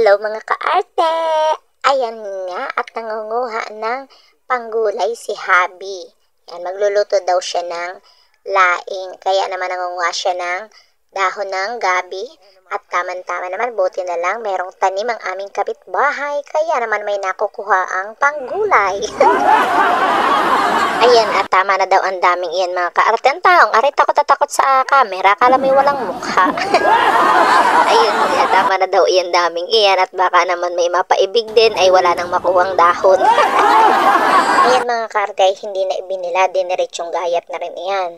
Hello mga kaarte! Ayan nga at nangunguha ng panggulay si Habi. Yan, magluluto daw siya ng laing. Kaya naman nangunguha siya ng dahon ng gabi. At tama-tama naman, buti na lang merong tanim ang aming kapitbahay. Kaya naman may nakukuha ang panggulay. Ayan, at tama na daw ang daming iyan mga kaarte. Ang taong, aray takot na takot sa camera. Akala may walang mukha. Ayun, tama na daw iyan daming iyan. At baka naman may mapaibig din ay wala nang makuhang dahon. Ayan mga kaarte ay hindi na ibinila. Diniretsyong gayat na rin iyan.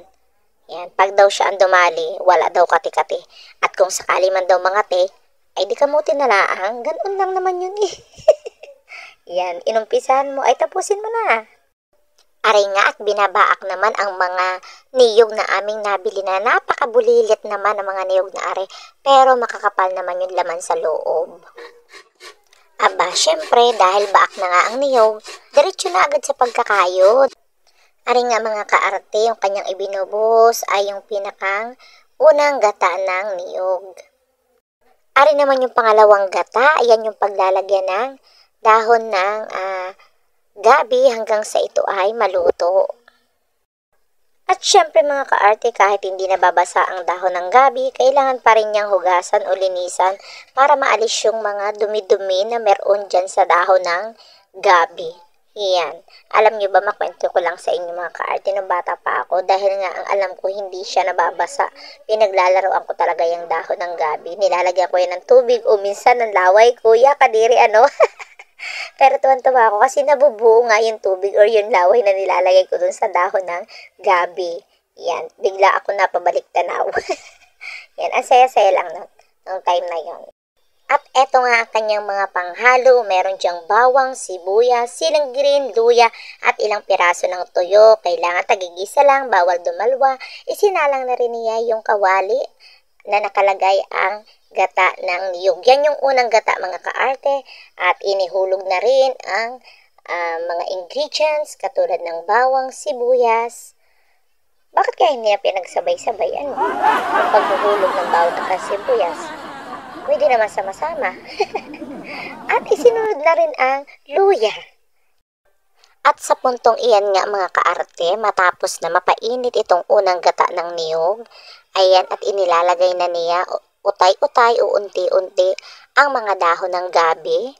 Yan, pag daw siya ang dumali, wala daw kati-kati. At kung sakali man daw mangati, ay di kamuti na laang. Ganun lang naman yun eh. Yan, inumpisahan mo ay tapusin mo na. Aray nga at binabaak naman ang mga niyog na aming nabili na napakabulilit naman ang mga niyog na are. Pero makakapal naman yung laman sa loob. Aba, syempre dahil baak na nga ang niyog, diretso na agad sa pagkakayod. Ari nga mga kaarte, yung kanyang ibinubos ay yung pinakang unang gata ng niyog. Ari naman yung pangalawang gata, ayan yung paglalagyan ng dahon ng gabi hanggang sa ito ay maluto. At syempre mga kaarte, kahit hindi nababasa ang dahon ng gabi, kailangan pa rin niyang hugasan o linisan para maalis yung mga dumi-dumi na meron dyan sa dahon ng gabi. Yan. Alam nyo ba, makwento ko lang sa inyo mga kaarte, nung bata pa ako, dahil nga ang alam ko hindi siya nababasa. Pinaglalaroan ko talaga yung dahon ng gabi. Nilalagyan ko yan ng tubig o minsan ng laway. Kuya, kadiri ano? Pero tuwan-tuwa ako kasi nabubuo nga yung tubig or yung laway na nilalagay ko dun sa dahon ng gabi. Yan. Bigla ako napabalik tanaw. Yan. Ang saya-saya lang ng time na yon. At eto nga ang kanyang mga panghalo, meron diyang bawang, sibuyas, siling green, luya, at ilang piraso ng tuyo. Kailangan tagigisa lang, bawal dumalwa. Isinalang na rin niya yung kawali na nakalagay ang gata ng niyog. Yan yung unang gata mga kaarte. At inihulog na rin ang mga ingredients katulad ng bawang, sibuyas. Bakit kaya hindi na pinagsabay-sabay? Ano? Ang paghuhulog ng bawang at sibuyas. Pwede naman sama-sama. At isinunod na rin ang luya. At sa puntong iyan nga mga kaarte, matapos na mapainit itong unang gata ng niyog, ayan at inilalagay na niya utay-utay o unti-unti ang mga dahon ng gabi.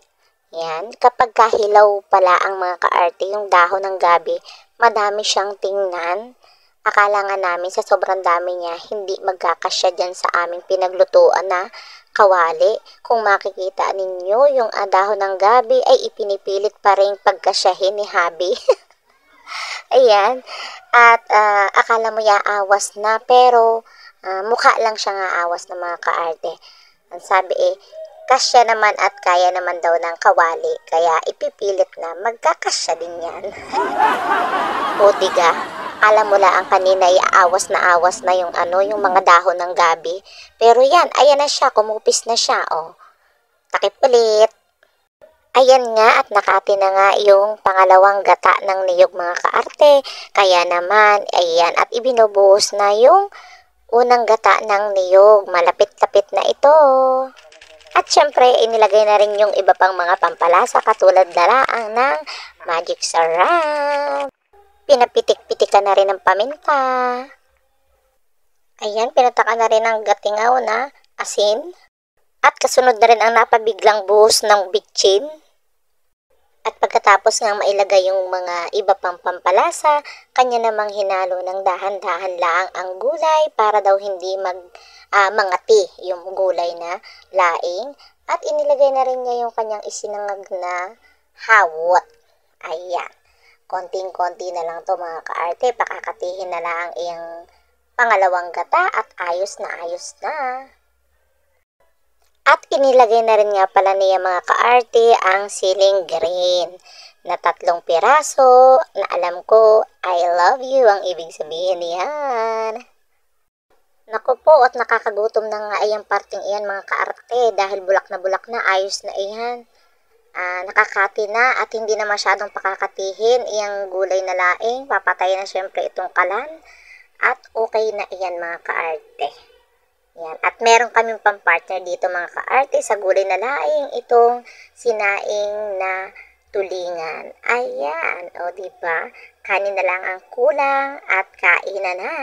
Yan, kapag kahilaw pala ang mga kaarte, yung dahon ng gabi, madami siyang tingnan. Akala nga namin sa sobrang dami niya, hindi magkakasya dyan sa aming pinaglutuan na kawali. Kung makikita ninyo, yung dahon ng gabi ay ipinipilit pa rin pagkasyahin ni Habi. Ayan. At akala mo yaawas na, pero mukha lang siya nga awas ng mga kaarte. Ang sabi kasya naman at kaya naman daw ng kawali. Kaya ipipilit na magkakasya din yan. O diga. Alam mo lang ang kanina ay awas na yung yung mga dahon ng gabi. Pero yan, ayan na siya, kumupis na siya, oh. Takip ulit. Ayan nga at nakati na nga yung pangalawang gata ng niyog mga kaarte. Kaya naman, ayan, at ibinubuhos na yung unang gata ng niyog. Malapit-lapit na ito. At syempre, inilagay na rin yung iba pang mga pampalasa katulad na laang ng magic sarap. Pinapitik-pitikan na rin ng paminta. Ayan, pinataka na rin ang gatingaw na asin. At kasunod na rin ang napabiglang buhos ng bitchin. At pagkatapos nga mailagay yung mga iba pang pampalasa, kanya namang hinalo ng dahan-dahan lang ang gulay para daw hindi mangati yung gulay na laing. At inilagay na rin niya yung kanyang isinangag na hawot. Ayan. Konting-konti na lang to mga kaarte, pakakatihin na lang iyang pangalawang gata at ayos na ayos na. At inilagay na rin nga pala niya mga kaarte ang siling green na 3 piraso na alam ko I love you ang ibig sabihin niyan. Naku po at nakakagutom na nga iyang parting iyan mga kaarte dahil bulak na ayos na iyan. Nakakati na at hindi na masyadong pakakatihin iyang gulay na laing. Papatay na syempre itong kalan at okay na iyan mga kaarte. Yan. At meron kaming pampartner dito mga kaarte sa gulay na laing itong sinaing na tulingan. Ayan, o diba? Kanin na lang ang kulang at kainan na.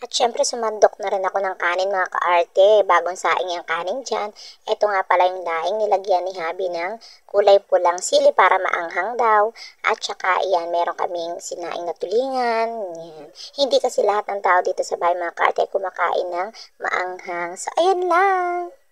At syempre sumandok na rin ako ng kanin mga kaarte, bagong saing yung kanin dyan. Ito nga pala yung daing nilagyan ni Habi ng kulay pulang sili para maanghang daw. At saka iyan, meron kaming sinaing na tulingan. Yan. Hindi kasi lahat ng tao dito sa bahay mga kaarte kumakain ng maanghang. So ayan lang.